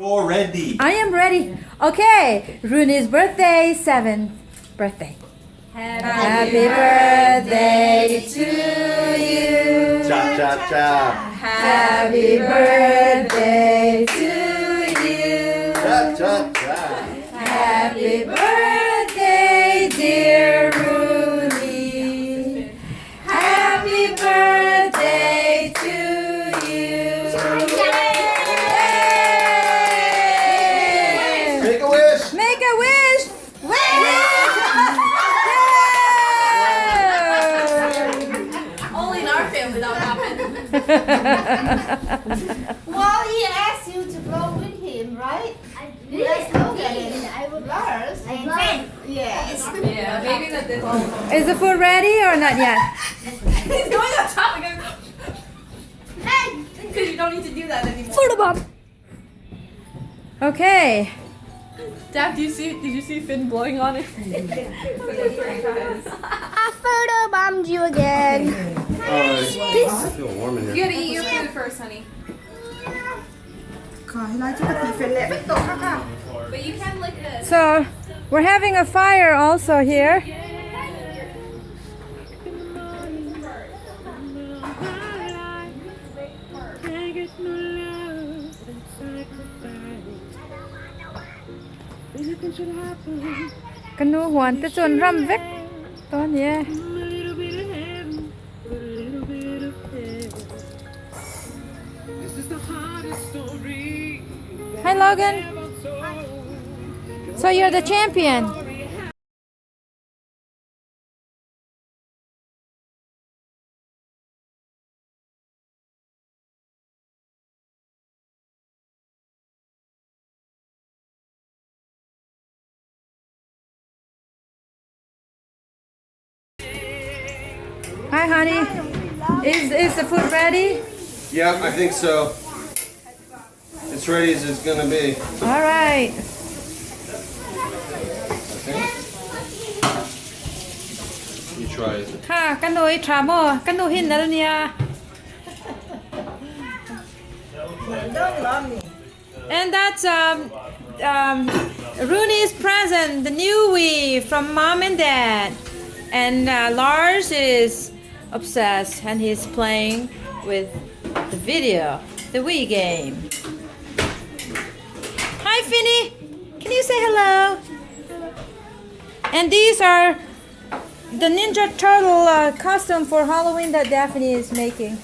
You're ready. I am ready. Okay, Rooney's birthday, 7th birthday. Happy birthday to you. Cha cha cha. Happy birthday to you. Cha cha cha. Happy birthday, dear Rooney. Happy birthday to you. Yay! Make a wish. Make a wish. Only in our family that would happen. Well, he asked you to blow with him, right? Let's look at it. I would Lars. Yes. Yeah, maybe that this one. Is the food ready or not yet? He's going up top again. Hey! Because you don't need to do that anymore. Food bomb. Okay. Dad, did you see Finn blowing on it? I photo bombed you again. I feel warm in You here. gotta eat your food first, honey. But you can lick this. So we're having a fire also here. Kanu huan te chon ram vek to nie. Hi Logan. So you're the champion. Hi honey. Is the food ready? Yeah, I think so. It's ready as it's gonna be. All right. Okay. You try it. ค่ะกันดูทราโมกันดูหินแล้วเนี่ย And that's Rooney's present, the new Wii from mom and dad. And Lars is obsessed and he's playing with the video, the Wii game. Hi Finny, can you say hello? And these are the Ninja Turtle costume for Halloween that Daphne is making.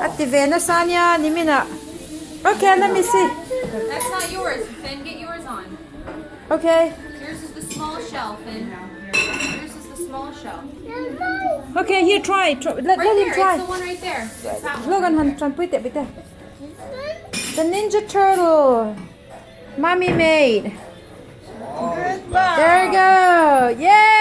Activate Sanya Nimina. Okay, let me see. That's not yours. Finn, get yours on. Okay. Yours is the small shell, Finn. Yours is the small shell. Okay, here try. Let Right him there. try. It's the one right there. It's that one. Logan Han try put it bit. The Ninja Turtle. Mommy made. There you go. Yay!